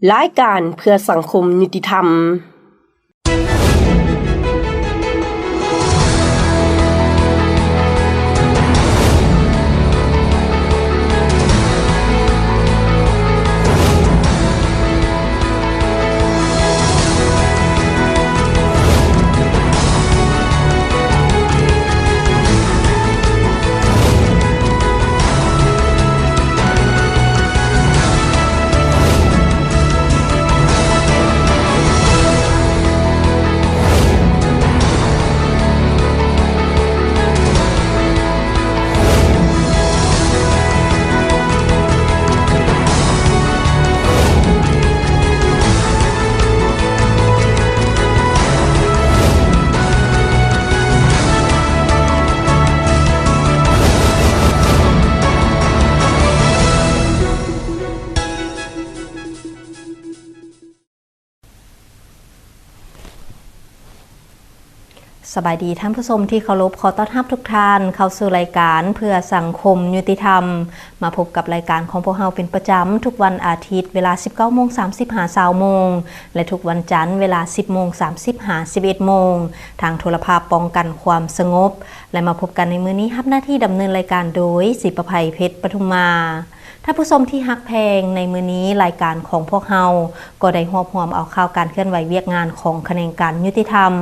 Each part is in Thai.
รายการเพื่อสังคมยุติธรรมสบายดีท่านผู้ชมที่เคารพขอต้อนรับทุกท่านเข้าสู่รายการเพื่อสังคมยุติธรรมมาพบกับรายการของพวกเราเป็นประจำทุกวันอาทิตย์เวลา 19:30 หา 20:00 นและทุกวันจันทร์เวลา 10:30 หา 11:00 นทางโทรภาพป้องกันความสงบและมาพบกันในมื้อนี้รับหน้าที่ดำเนินรายการโดยศิประภัยเพชรปทุมมาท่านผู้ชมที่ฮักแพงในมื้อนี้รายการของพวกเราก็ได้รวบรวมเอาข่าวการเคลื่อนไหวเวียกงานของแขนงการยุติธรรม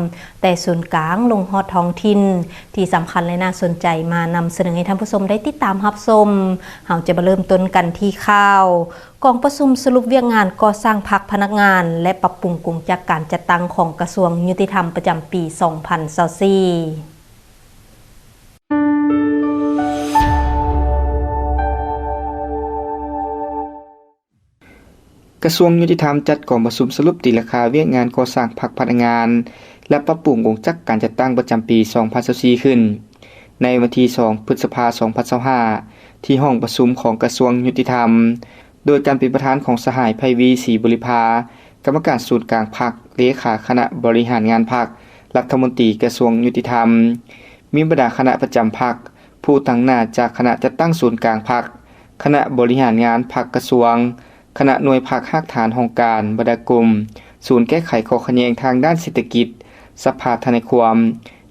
แต่ส่วนกลางลงฮอดท้องถิ่นที่สำคัญและน่าสนใจมานำเสนอให้ท่านผู้ชมได้ติดตามรับชมเราจะมาเริ่มต้นกันที่ข่าวกองประชุมสรุปเวียกงานก่อสร้างพรรคพนักงานและปรับปรุงกลุ่มจากการจัดตั้งของกระทรวงยุติธรรมประจำปี 2024กระทรวงยุติธรรมจัดกองประชุมสรุปตีราคาเวียกงานก่อสร้างพรรคพนักงานและปรับปรุงวงจักรการจัดตั้งประจำปี 2024 ขึ้นในวันที่ 2 พฤษภาคม 2025 ที่ห้องประชุมของกระทรวงยุติธรรมโดยการเป็นประธานของสหายไพวีศรีบริภากรรมการศูนย์กลางพรรคเลขาคณะบริหารงานพรรครัฐมนตรีกระทรวงยุติธรรมมีบรรดาคณะประจำพรรคผู้ตั้งหน้าจากคณะจัดตั้งศูนย์กลางพรรคคณะบริหารงานพรรคกระทรวงคณะหน่วยภาคภาคฐานองค์การบรรดากลุ่มศูนย์แก้ไขข้อขัดแย้งทางด้านเศรษฐกิจสภาทนายความ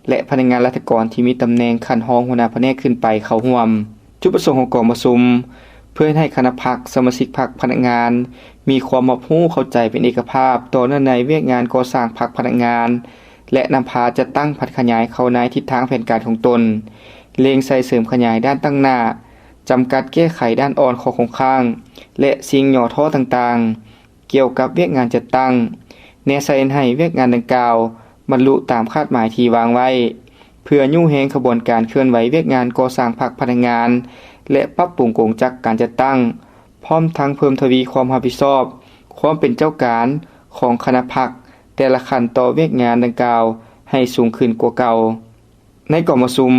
และพนักงานราชการที่มีตำแหน่งขั้นรองหัวหน้าแผนกขึ้นไปเข้าร่วมจุดประสงค์ของกองประชุมเพื่อให้คณะพรรคสมาชิกพรรคพนักงานมีความรับรู้เข้าใจเป็นเอกภาพต่อเนื่องในเวียกงานก่อสร้างพรรคพนักงานและนำพาจัดตั้งพัฒนาขยายเข้าในทิศทางแผนการของตนเล็งใส่เสริมขยายด้านตั้งหน้าจำกัดแก้ไขด้านอ่อนของโครงสร้างและสิ่งหย่อท้อต่างๆเกี่ยวกับเวียกงานจัดตั้งแนวใส่ให้เวียกงานดังกล่าวบรรลุตามคาดหมายที่วางไว้เพื่อยุ่งแหงขบวนการเคลื่อนไหวเวียกงานก่อสร้างพรรคพนักงานและปรับปรุงกงจักรการจัดตั้งพร้อมทั้งเพิ่มทวีความรับผิดชอบความเป็นเจ้าการของคณะพรรคแต่ละขั้นต่อเวียกงานดังกล่าวให้สูงขึ้นกว่าเก่าในกองประชุม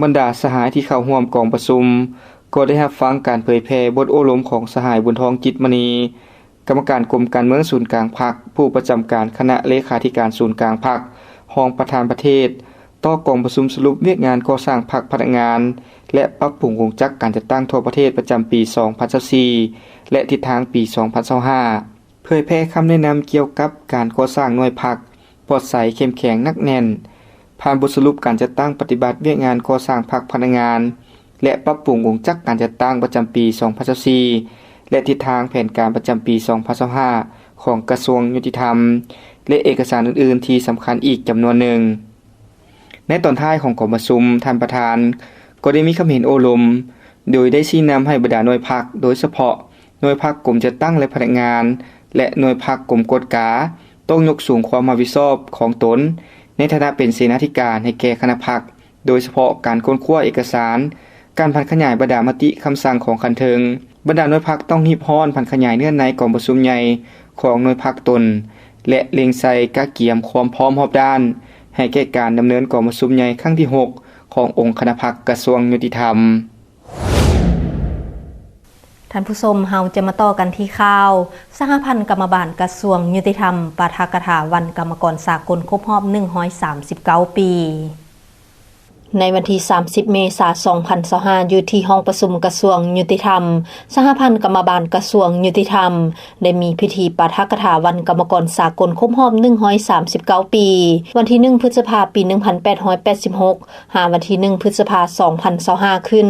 บรรดาสหายที่เข้าร่วมกองประชุมก็ได้รับฟังการเผยแพร่บทโอลมของสหายบุญทองจิตมณีกรรมการกรมการเมืองศูนย์กลางพรรคผู้ประจำการคณะเลขาธิการศูนย์กลางพรรครองประธานประเทศต่อกองประชุมสรุปเวียกงานก่อสร้างพรรคพนักงานและปรับปรุงวงจักรการจัดตั้งทั่วประเทศประจำปี 2024 และทิศทางปี 2025 เผยแพร่คำแนะนำเกี่ยวกับการก่อสร้างหน่วยพรรคปลอดใสเข้มแข็งนักแน่นผ่านบทสรุปการจัดตั้งปฏิบัติเวียกงานก่อสร้างพรรคพนักงานและปรับปรุงวงจักรการจัดตั้งประจำปี 2024 และทิศทางแผนการประจำปี 2025 ของกระทรวงยุติธรรมและเอกสารอื่นๆที่สำคัญอีกจำนวนหนึ่งในตอนท้ายของกองประชุมท่านประธานก็ได้มีคำเห็นโอลมโดยได้ชี้นำให้บรรดาหน่วยพรรคโดยเฉพาะหน่วยพรรคกรมจัดตั้งและพนักงานและหน่วยพรรคกรมกฎกาต้องยกสูงความรับผิดชอบของตนในฐานะเป็นเสนาธิการให้แก่คณะพรรคโดยเฉพาะการค้นคว้าเอกสารการพันขยายบรรดามติคำสั่งของคันเทิงบรรดาหน่วยพรรคต้องรีบร้อนพันขยายเนื่องในกองประชุมใหญ่ของหน่วยพรรคตนและเล็งใส่กะเกียมความพร้อมรอบด้านให้แก่การดำเนินกองประชุมใหญ่ครั้งที่ 6 ขององค์คณะพรรคกระทรวงยุติธรรมท่านผู้ชมเฮาจะมาต่อกันที่ข่าวสหพันธ์กรรมบาลกระทรวงยุติธรรมปาฐกถาวันกรรมกรสากลครบรอบ139 ปี ในวันที่30 เมษายน 2025อยู่ที่ห้องประชุมกระทรวงยุติธรรมสหพันธ์กรรมบาลกระทรวงยุติธรรมได้มีพิธีปาฐกถาวันกรรมกรสากลครบรอบ139 ปีวันที่1พฤษภาคมปี 1886 หาวันที่1พฤษภาคม 2025 ขึ้น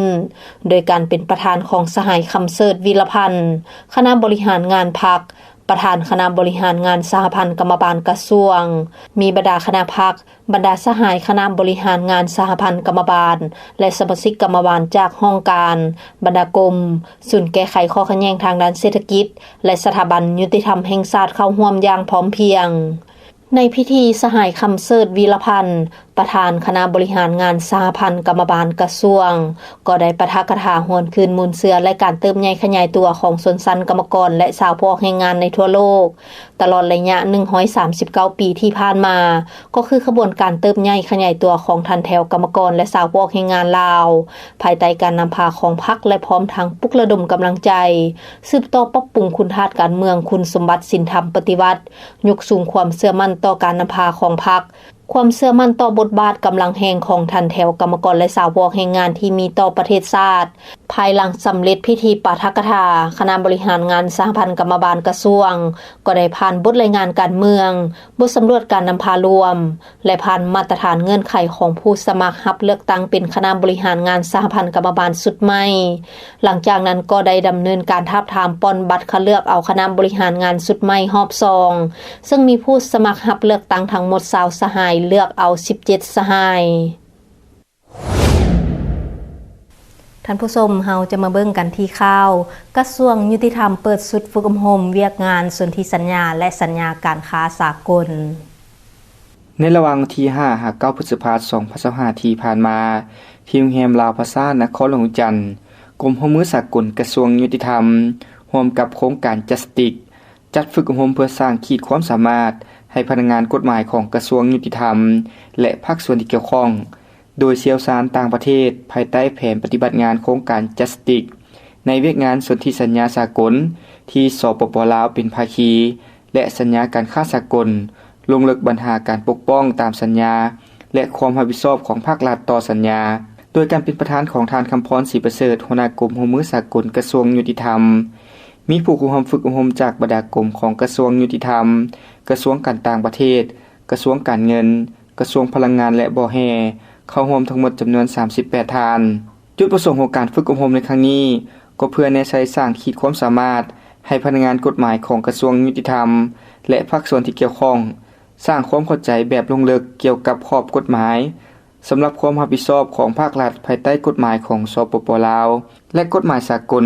โดยการเป็นประธานของสหายคำเสิร์ชวีรพันธ์คณะบริหารงานพรรคประธานคณะบริหารงานสหพันธ์กรรมบาลกระทรวงมีบรรดาคณะพรรคบรรดาสหายคณะบริหารงานสหพันธ์กรรมบาลและสมาชิกกรรมบาลจากห้องการบรรดากรมศูนย์แก้ไขข้อขัดแย้งทางด้านเศรษฐกิจและสถาบันยุติธรรมแห่งชาติเข้าร่วมอย่างพร้อมเพรียงในพิธีสหายคำเสิร์ชวีรพันธ์ประธานคณะบริหารงานสหพันธ์กรรมบาลกระทรวงก็ได้ปาฐกถาหวนคืนมูลเสือและการเติบใหญ่ขยายตัวของชนชั้นกรรมกรและชาวผู้ออกแรงงานในทั่วโลกตลอดระยะ139 ปีที่ผ่านมาก็คือขบวนการเติบใหญ่ขยายตัวของทันแถวกรรมกรและชาวผู้ออกแรงงานลาวภายใต้การนำพาของพรรคและพร้อมทั้งปลุกระดมกำลังใจสืบต่อปรับปรุงคุณธาตุการเมืองคุณสมบัติศีลธรรมปฏิวัติยกสูงความเชื่อมั่นต่อการนำพาของพรรคความเชื่อมั่นต่อบทบาทกำลังแห่งของทันแถวกรรมกรและสาวกแห่งงานที่มีต่อประเทศชาติภายหลังสำเร็จพิธีปาฐกถาคณะบริหารงานสหพันธ์กรรมบาลกระทรวงก็ได้ผ่านบทรายงานการเมืองบทสำรวจการนำพารวมและผ่านมาตรฐานเงื่อนไขของผู้สมัครรับเลือกตั้งเป็นคณะบริหารงานสหพันธ์กรรมบาลสุดใหม่หลังจากนั้นก็ได้ดำเนินการทาบทามป้อนบัตรคัดเลือกเอาคณะบริหารงานสุดใหม่รอบ2ซึ่งมีผู้สมัครรับเลือกตั้งทั้งหมด20สหายเลือกเอา17 สหายท่านผู้ชมเฮาจะมาเบิ่งกันที่ข่าวกระทรวงยุติธรรมเปิดสุดฝึกอบรมเวียกงานสนธิสัญญาและสัญญาการค้าสากลในระหว่างวันที่5 9 พฤษภาคม 2025ที่ผ่านมาที่โรงแรมลาวภาษานครหลวงจันทน์กรมร่วมมือสากลกระทรวงยุติธรรมร่วมกับโครงการ Justice จัดฝึกอบรมเพื่อสร้างขีดความสามารถให้พนักงานกฎหมายของกระทรวงยุติธรรมและภาคส่วนที่เกี่ยวข้องโดยเชี่ยวชาญต่างประเทศภายใต้แผนปฏิบัติงานโครงการ Justice ในเวียกงานสนธิสัญญาสากลที่สปป.ลาวเป็นภาคีและสัญญาการค้าสากลลงลึกปัญหาการปกป้องตามสัญญาและความรับผิดชอบของภาครัฐต่อสัญญาโดยการเป็นประธานของทานคำพรศรีประเสริฐหัวหน้ากรมร่วมมือสากลกระทรวงยุติธรรมมีผู้ร่วมฝึกอบรมจากบรรดากรมของกระทรวงยุติธรรมกระทรวงการต่างประเทศกระทรวงการเงินกระทรวงพลังงานและบ่อแห่เข้าร่วมทั้งหมดจำนวน38ท่านจุดประสงค์ของการฝึกอบรมในครั้งนี้ก็เพื่อแนะใช้สร้างขีดความสามารถให้พนักงานกฎหมายของกระทรวงยุติธรรมและภาคส่วนที่เกี่ยวข้องสร้างความเข้าใจแบบลงลึกเกี่ยวกับขอบกฎหมายสำหรับความรับผิดชอบของภาครัฐภายใต้กฎหมายของสปป.ลาวและกฎหมายสากล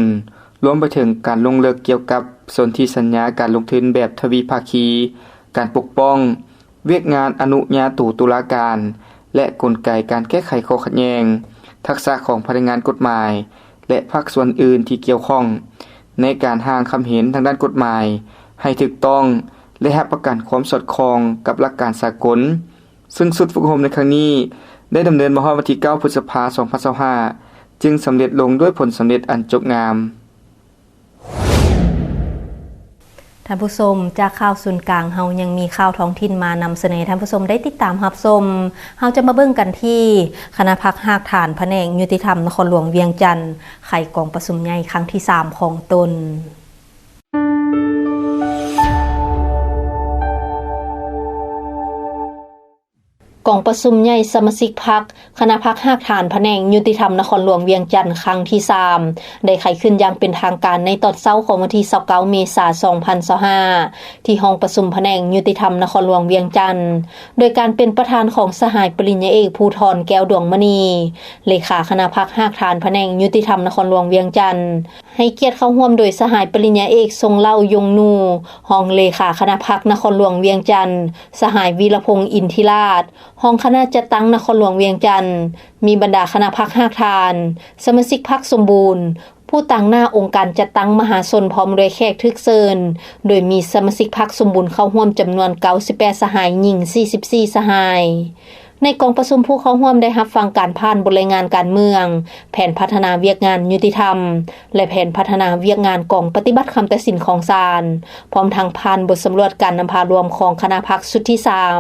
รวมไปถึงการลงลึกเกี่ยวกับสนธิสัญญาการลงทุนแบบทวีภาคีการปกป้องเวียกงานอนุญาโตตุลาการและกลไกการแก้ไขข้อขัดแย้งทักษะของพนักงานกฎหมายและภาคส่วนอื่นที่เกี่ยวข้องในการหาความเห็นทางด้านกฎหมายให้ถูกต้องและรับประกันความสอดคล้องกับหลักการสากลซึ่งสุดฝึกอบรมในครั้งนี้ได้ดำเนินมาฮอดวันที่9 พฤษภาคม 2025จึงสำเร็จลงด้วยผลสำเร็จอันจบงามท่านผู้ชมจากข่าวศูนย์กลางเฮายังมีข่าวท้องถิ่นมานำเสนอท่านผู้ชมได้ติดตามรับชมเฮาจะมาเบิ่งกันที่คณะพรรคหากฐานแผนกยุติธรรมนครหลวงเวียงจันทน์ไขกองประชุมใหญ่ครั้งที่3ของตนกองประชุมใหญ่สมาชิกพรรคคณะพรรคหากฐานแผนกยุติธรรมนครหลวงเวียงจันทน์ครั้งที่3ได้ไขขึ้นอย่างเป็นทางการในตอนเช้าของวันที่29 เมษายน 2025ที่ห้องประชุมแผนกยุติธรรมนครหลวงเวียงจันทน์โดยการเป็นประธานของสหายปริญญาเอกภูธรแก้วดวงมณีเลขาคณะพรรคหากฐานแผนกยุติธรรมนครหลวงเวียงจันทน์ให้เกียรติเข้าร่วมโดยสหายปริญญาเอกทรงเล่ายงนูห้องเลขาคณะพรรคนครหลวงเวียงจันทน์สหายวีรพงษ์อินทิราชห้องคณะจัดตั้งนครหลวงเวียงจันทน์มีบรรดาคณะพรรคหากฐานสมาชิกพรรคสมบูรณ์ผู้ตั้งหน้าองค์การจัดตั้งมหาชนพร้อมด้วยแขกทึกเชิญโดยมีสมาชิกพรรคสมบูรณ์เข้าร่วมจำนวน98สหายหญิง44สหาย ในกองประชุมผู้เข้าร่วมได้รับฟังการผ่านบทรายงานการเมืองแผนพัฒนาเวียกงานยุติธรรมและแผนพัฒนาเวียกงานกองปฏิบัติคำตัดสินของศาลพร้อมทั้งผ่านบทสำรวจการนำพารวมของคณะพรรคชุดที่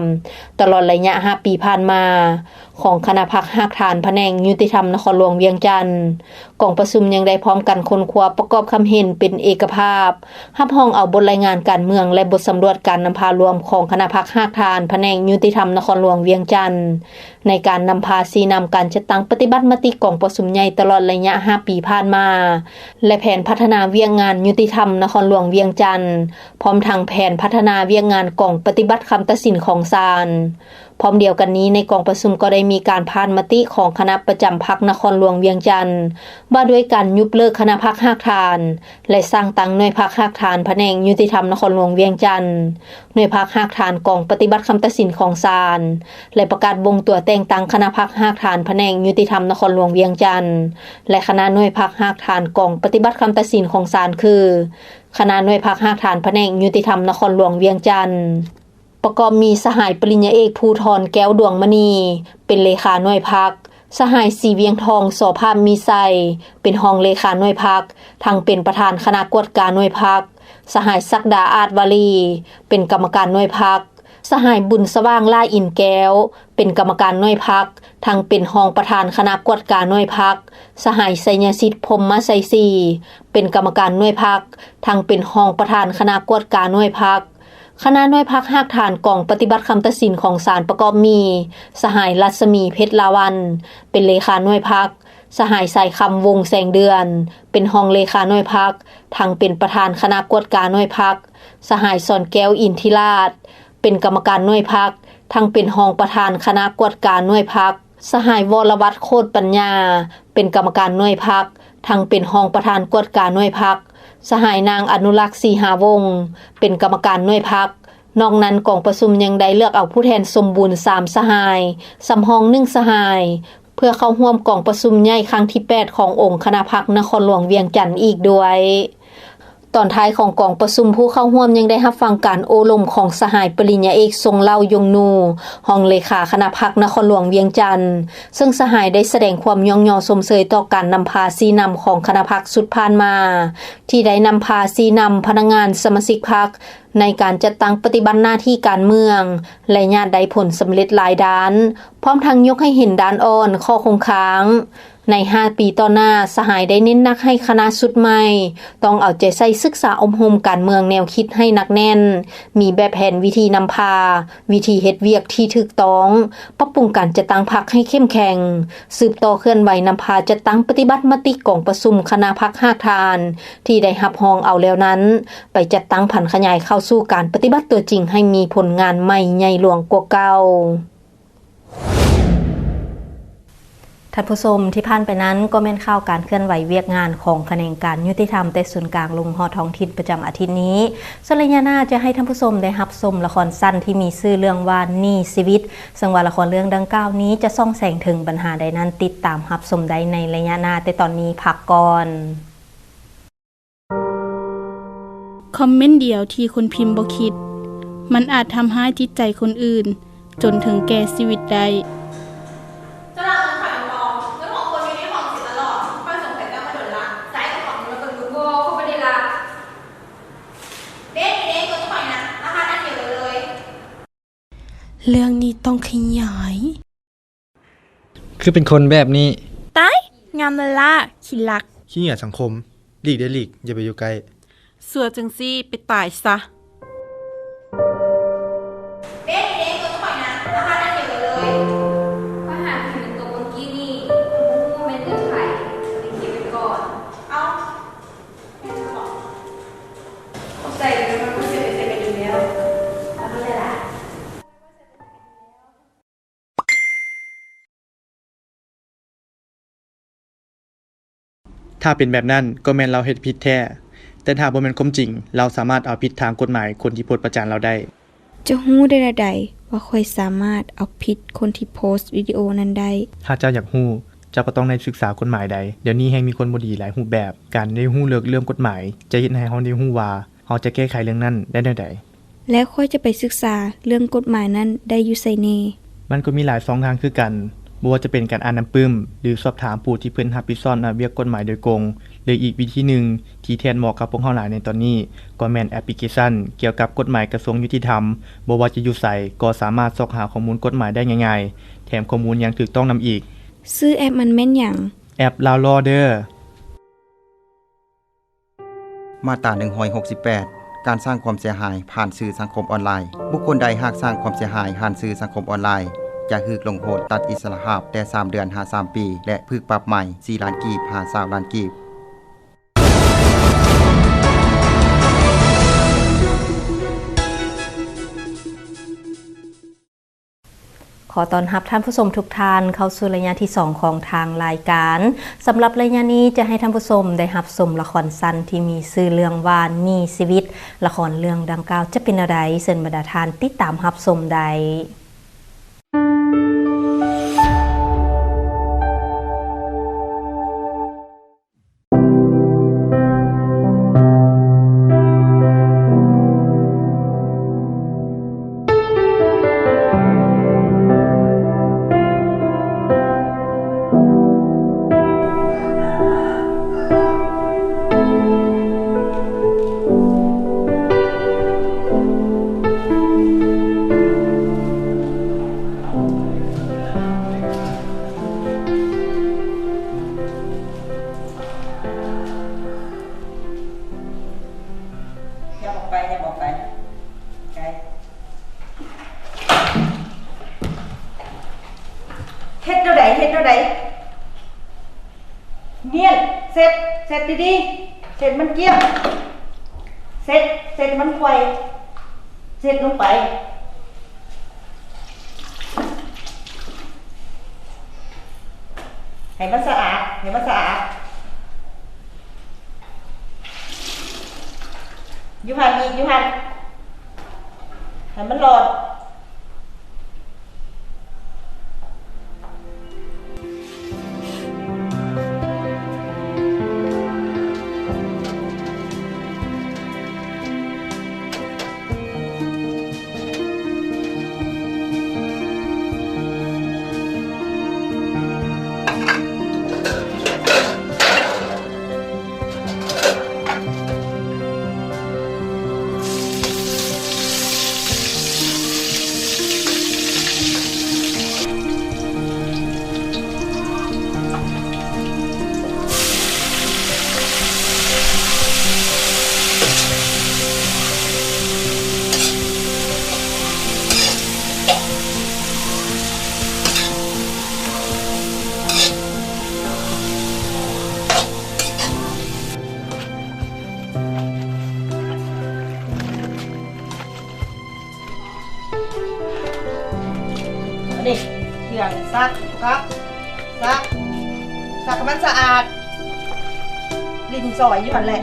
3ตลอดระยะ5ปีผ่านมาของคณะพรรคหักฐานแผนงยุติธรรมนครหลวงเวียงจันทน์กองประชุมยังได้พร้อมกันค้นคว้าประกอบคำเห็นเป็นเอกภาพรับรองเอาบทรายงานการเมืองและบทสำรวจการนำพารวมของคณะพรรคหักฐานแผนงยุติธรรมนครหลวงเวียงจันทน์ในการนำพาชี้นำการจัดตั้งปฏิบัติมติกองประชุมใหญ่ตลอดระยะ5ปีผ่านมาและแผนพัฒนาเวียกงานยุติธรรมนครหลวงเวียงจันทน์พร้อมทั้งแผนพัฒนาเวียกงานกองปฏิบัติคำตัดสินของศาลพร้อมเดียวกันนี้ในกองประชุมก็ได้มีการผ่านมติของคณะประจำพรรคนครหลวงเวียงจันทน์ว่าด้วยการยุบเลิกคณะพรรคหักฐานและสร้างตั้งหน่วยพรรคหักฐานแผนงยุติธรรมนครหลวงเวียงจันทน์หน่วยพรรคหักฐานกองปฏิบัติคำตัดสินของศาลและประกาศบ่งตัวแต่งตั้งคณะพรรคหักฐานแผนงยุติธรรมนครหลวงเวียงจันทน์และคณะหน่วยพรรคหักฐานกองปฏิบัติคำตัดสินของศาลคือคณะหน่วยพรรคหักฐานแผนงยุติธรรมนครหลวงเวียงจันทน์ประกอบมีสหายปริญญาเอกภูธรแก้วดวงมณีเป็นเลขาหน่วยพรรคสหายสีเวียงทองโสภาพมีไซเป็นรองเลขาหน่วยพรรคทั้งเป็นประธานคณะกวดการหน่วยพรรคสหายศักดาอาจวาลีเป็นกรรมการหน่วยพรรคสหายบุญสว่างล่าอินแก้วเป็นกรรมการหน่วยพรรคทั้งเป็นรองประธานคณะกวดการหน่วยพรรคสหายไสยสิทธิ์พรหมไสสีเป็นกรรมการหน่วยพรรคทั้งเป็นรองประธานคณะกวดการหน่วยพรรคคณะหน่วยพรรคหักฐานกองปฏิบัติคำตัดสินของศาลประกอบมีสหายรัศมีเพชรลาวันเป็นเลขาหน่วยพรรคสหายสายคำวงแสงเดือนเป็นรองเลขาหน่วยพรรคทั้งเป็นประธานคณะกวดการหน่วยพรรคสหายสอนแก้วอินทิราชเป็นกรรมการหน่วยพรรคทั้งเป็นรองประธานคณะกวดการหน่วยพรรคสหายวรวัฒน์โคตรปัญญาเป็นกรรมการหน่วยพรรคทั้งเป็นรองประธานกวดการหน่วยพรรคสหายนางอนุรักษ์ศรีหาวงศ์เป็นกรรมการหน่วยพรรคนอกนั้นกองประชุมยังได้เลือกเอาผู้แทนสมบูรณ์3สหายสำรอง1สหายเพื่อเข้าร่วมกองประชุมใหญ่ครั้งที่8ขององค์คณะพรรคนครหลวงเวียงจันทน์อีกด้วยตอนท้ายของกองประชุมผู้เข้าร่วมยังได้รับฟังการโอลมของสหายปริญญาเอกทรงเล่ายงนูรองเลขาคณะพรรคนครหลวงเวียงจันทน์ซึ่งสหายได้แสดงความย่องยอสมเสยต่อการนำพาชี้นำของคณะพรรคสุดผ่านมาที่ได้นำพาชี้นำพนักงานสมาชิกพรรคในการจัดตั้งปฏิบัติหน้าที่การเมืองและญาติได้ผลสำเร็จหลายด้านพร้อมทั้งยกให้เห็นด้านอ่อนข้อคงค้างใน5ปีต่อหน้าสหายได้เน้นนักให้คณะสุดใหม่ต้องเอาใจใส่ศึกษาอบรมการเมืองแนวคิดให้หนักแน่นมีแบบแผนวิธีนำพาวิธีเฮ็ดเวียกที่ถูกต้องปรับปรุงการจัดตั้งพรรคให้เข้มแข็งสืบต่อเคลื่อนไหวนำพาจัดตั้งปฏิบัติมติกองประชุมคณะพรรคหักฐานที่ได้รับรองเอาแล้วนั้นไปจัดตั้งผันขยายเข้าสู่การปฏิบัติตัวจริงให้มีผลงานใหม่ใหญ่หลวงกว่าเก่าท่านผู้ชมที่ผ่านไปนั้นก็แม่นข่าวการเคลื่อนไหวเวียกงานของแขนงการยุติธรรมแต่ศูนย์กลางลุงฮอท้องถิ่นประจำอาทิตย์นี้ส่วนระยะหน้าจะให้ท่านผู้ชมได้รับชมละครสั้นที่มีชื่อเรื่องว่านี่ชีวิตซึ่งว่าละครเรื่องดังกล่าวนี้จะส่องแสงถึงปัญหาใดนั้นติดตามรับชมได้ในระยะหน้าแต่ตอนนี้พักก่อนคอมเมนต์เดียวที่คนพิมพ์บ่คิดมันอาจทำให้จิตใจคนอื่นจนถึงแก่ชีวิตได้เรื่องนี้ต้องขยายคือเป็นคนแบบนี้ตายงามละล่ะขี้ลักขี้เหงื่อสังคมหลีกได้หลีกอย่าไปอยู่ใกล้เสือจังซี่ไปตายซะเด็กๆตัวข่อยนะราคาได้เดียวเลยก็หาถึงตัวเมื่อกี้นี่โมเมนต์เกิดไข่ไปเก็บไว้ก่อนเอาใส่ไปมันก็เสียไปเองแล้วเอาไปเลยล่ะถ้าเป็นแบบนั้นก็แม่นเราเฮ็ดผิดแท้แต่ถ้าบ่แม่นความจริงเราสามารถเอาผิดทางกฎหมายคนที่โพสต์ประจานเราได้จะฮู้ได้ใดว่าค่อยสามารถเอาผิดคนที่โพสต์วิดีโอนั้นได้ถ้าเจ้าอยากฮู้เจ้าก็ต้องได้ศึกษากฎหมายใดเดี๋ยวนี้แฮงมีคนบ่ดีหลายรูปแบบการได้ฮู้เรื่องกฎหมายจะเฮ็ดให้เฮาได้ฮู้ว่าเฮาจะแก้ไขเรื่องนั้นได้แนวใดและค่อยจะไปศึกษาเรื่องกฎหมายนั้นได้อยู่ไสแน่ มันก็มีหลายช่องทางคือกันบ่ว่าจะเป็นการอ่านน้ำปึ้มหรือสอบถามผู้ที่เพิ่นรับผิดชอบเวียกกฎหมายโดยตรงหรืออีกวิธีหนึ่งที่แทนเหมาะกับพวกเฮาหลายในตอนนี้ก็แม่นแอปพลิเคชันเกี่ยวกับกฎหมายกระทรวงยุติธรรมบ่ว่าจะอยู่ไสก็สามารถซอกหาข้อมูลกฎหมายได้ง่ายๆแถมข้อมูลยังถูกต้องนำอีก ซื้อแอปมันแม่นหยัง แอป Lao Law เด้อ มาตรา168การสร้างความเสียหายผ่านสื่อสังคมออนไลน์บุคคลใดหากสร้างความเสียหายผ่านสื่อสังคมออนไลน์จะถูกลงโทษตัดอิสรภาพแต่3เดือนหา3ปีและถูกปรับใหม่4ล้านกีบหา20ล้านกีบขอต้อนรับท่านผู้ชมทุกท่านเข้าสู่ระยะที่ 2 ของทางรายการสำหรับระยะนี้จะให้ท่านผู้ชมได้รับชมละครสั้นที่มีชื่อเรื่องว่านี่ชีวิตละครเรื่องดังกล่าวจะเป็นอะไรเชิญบรรดาท่านติดตามรับชมได้เฮ็ดเท่าใดเนียนเสร็จดีๆเสร็จมันเกี้ยงเสร็จมันไวเสร็จลงไปให้มันสะอาดอยู่หันอีกให้มันหลอดนี่เชื่องซักครับซักให้มันสะอาดลิ้นซอยอยู่หั่นแหละ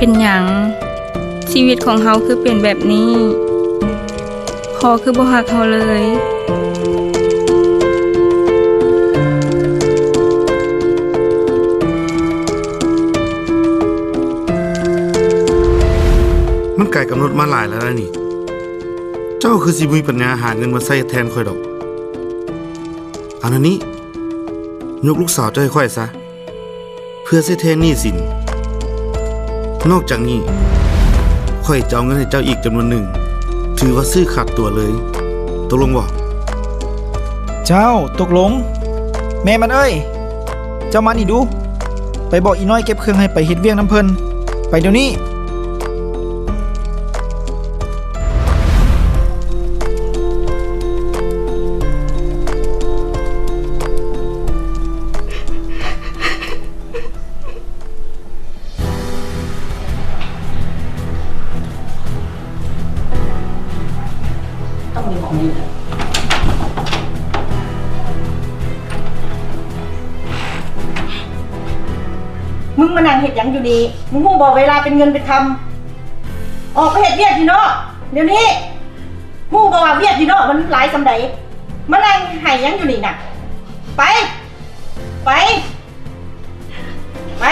เป็นหยังชีวิตของเฮาคือเป็นแบบนี้พอคือบ่ฮักเฮาเลยมันไกลกำหนดมาหลายแล้วนะนี่ เจ้าคือสิมีปัญญาหาเงินมาใช้แทนค่อยดอกอันนี้ยกลูกสาวเจ้าให้ค่อยซะเพื่อใช้แทนหนี้สินนอกจากนี้ค่อยจะเอาเงินให้เจ้าอีกจำนวนหนึ่งถือว่าซื้อขาดตัวเลยตกลงบ่ เจ้าตกลงแม่มันเอ้ยเจ้ามานี่ดูไปบอกอีน้อยเก็บเครื่องให้ไปเฮ็ดเวียงน้ำเพิ่นไปเดี๋ยวนี้ มึงมานั่งเฮ็ดหยังอยู่นี่มึงฮู้บ่เวลาเป็นเงินเป็นคำออกไปเฮ็ดเวียกอยู่เนาะเดี๋ยวนี้ฮู้บ่ว่าเวียกอยู่เนาะมันหลายซำใดมานั่งให้หยังอยู่นี่น่ะไปไปไป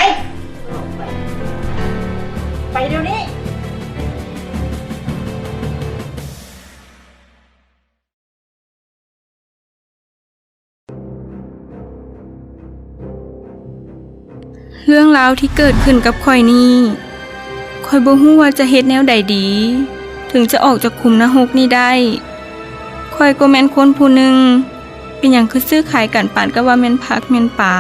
ไปเดี๋ยวนี้เรื่องราวที่เกิดขึ้นกับข่อยนี่ข่อยบ่ฮู้ว่าจะเฮ็ดแนวใดดี ถึงจะออกจากคุมนรกนี้ได้ข่อยก็แม่นคนผู้หนึ่งเป็นหยังคือซื้อขายกันปานก็ว่าแม่นผักแม่นปลา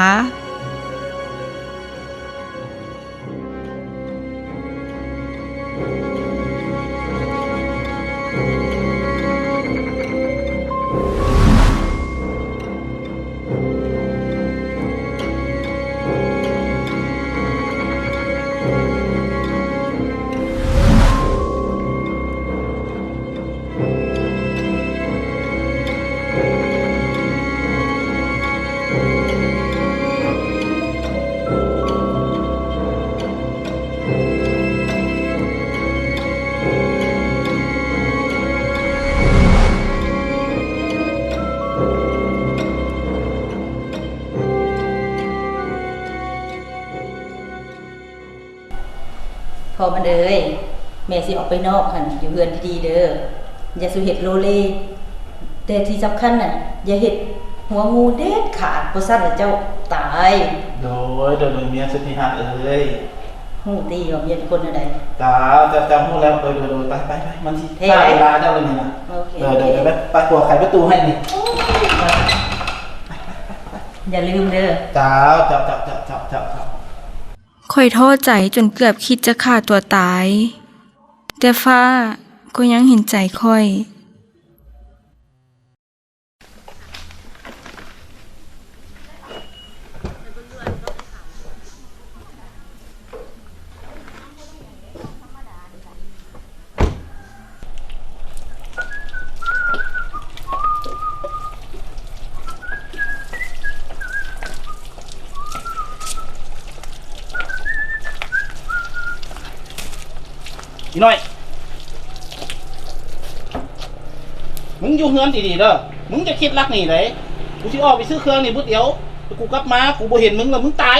พอมันเอ้ยแม่สิออกไปนอกหั่นอยู่เฮือนดีๆเด้ออย่าสุเฮ็ดโลเลแต่ที่สำคัญน่ะอย่าเฮ็ดหัวงูเด็ดขาดบ่ซั่นน่ะเจ้าตายโดยเมียสุดที่ฮักเอ้ยฮู้ติว่าเมียเป็นคนจังได๋จ้าจะฮู้แล้วโดยไปมันสิใช้เวลาเจ้าเลยนี่นะโอเคเดี๋ยวไปกลัวไขประตูให้นี่อย่าลืมเด้อจ้าข่อยท้อใจจนเกือบคิดจะฆ่าตัวตาย แต่ฟ้าก็ยังเห็นใจข่อยอีน้อยมึงอยู่เฮือนดีๆเด้อมึงจะคิดรักนี่เลยกูสิออกไปซื้อเครื่องนี่บุดเดียวกูกลับมากูบ่เห็นมึงแล้วมึงตาย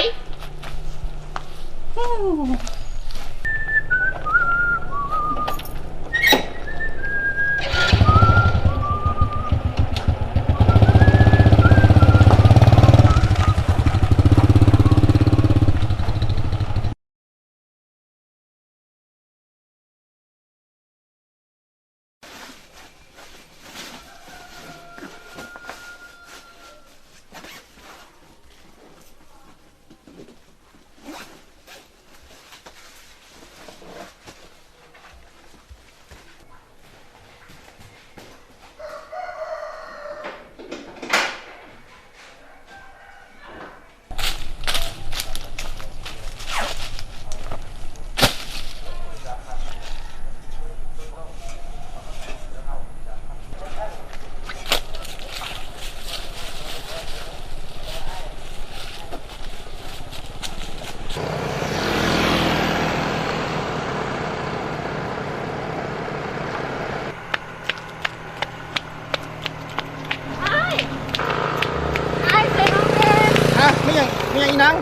ไม่ยังอีนัง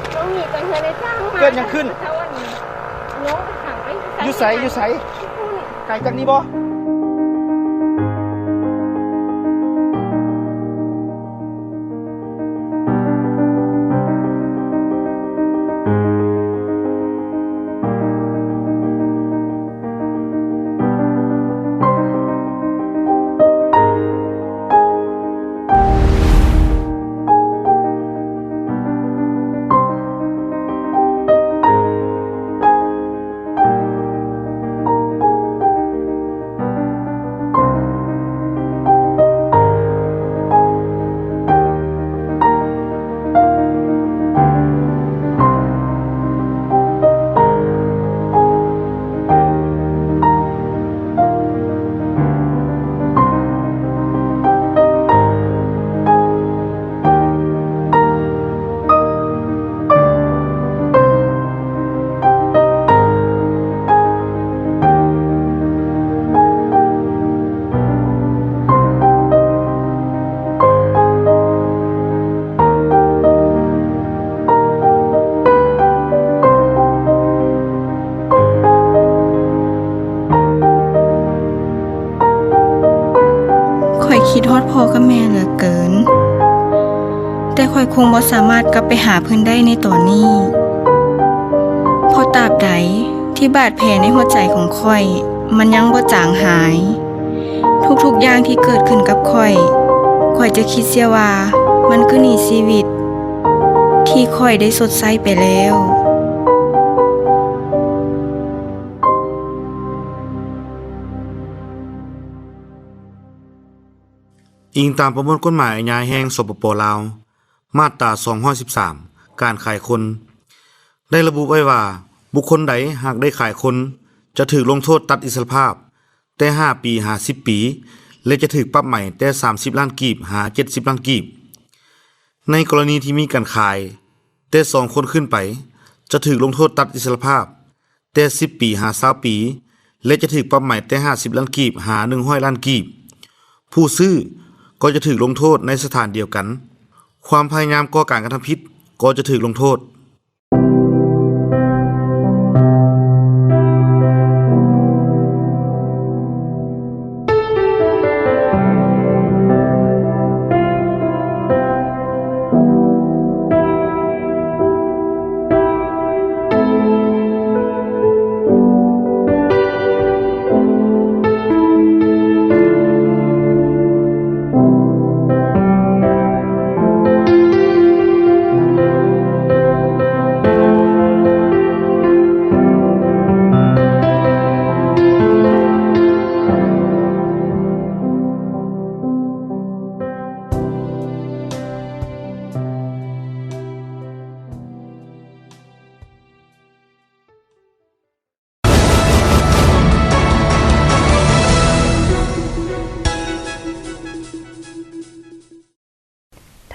เกิดยังขึ้นอยู่ไสไกลจากนี้บ่ พ่อกับแม่เหลือเกินแต่ข่อยคงบ่สามารถกลับไปหาเพิ่นได้ในตอนนี้เพราะตราบใดที่บาดแผลในหัวใจของข่อยมันยังบ่จางหายทุกๆอย่างที่เกิดขึ้นกับข่อยจะคิดเสียว่ามันคือหนี้ชีวิตที่ข่อยได้สดใสไปแล้วอิงตามประมวลกฎหมายอาญาแห่งสปป.ลาวมาตรา213การขายคนได้ระบุไว้ว่าบุคคลใดหากได้ขายคนจะถูกลงโทษตัดอิสรภาพแต่5ปีหา10ปีและจะถูกปรับใหม่แต่30ล้านกีบหา70ล้านกีบในกรณีที่มีการขายแต่2คนขึ้นไปจะถูกลงโทษตัดอิสรภาพแต่10ปีหา20ปีและจะถูกปรับใหม่แต่50ล้านกีบหา100ล้านกีบผู้ซื้อก็จะถูกลงโทษในสถานเดียวกันความพยายามก่อการกระทำผิดก็จะถูกลงโทษ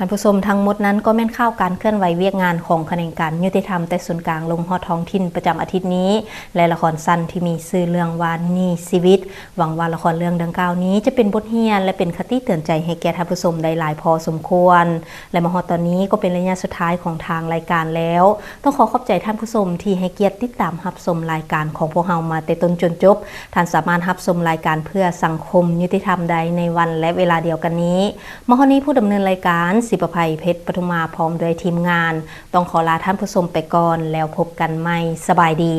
ท่านผู้ชมทั้งหมดนั้นก็แม่นข่าวการเคลื่อนไหวเวียกงานของแขนงการยุติธรรมแต่ส่วนกลางลงฮอดท้องถิ่นประจำอาทิตย์นี้และละครสั้นที่มีชื่อเรื่องว่าหนี้ชีวิตหวังว่าละครเรื่องดังกล่าวนี้จะเป็นบทเรียนและเป็นคติเตือนใจให้แก่ท่านผู้ชมได้หลายพอสมควรและมาฮอดตอนนี้ก็เป็นระยะสุดท้ายของทางรายการแล้วต้องขอขอบใจท่านผู้ชมที่ให้เกียรติติดตามรับชมรายการของพวกเรามาแต่ต้นจนจบท่านสามารถรับชมรายการเพื่อสังคมยุติธรรมใดในวันและเวลาเดียวกันนี้มาฮอดนี้ผู้ดำเนินรายการศิประภัยเพชรปทุมาพร้อมด้วยทีมงานต้องขอลาท่านผู้ชมไปก่อนแล้วพบกันใหม่สบายดี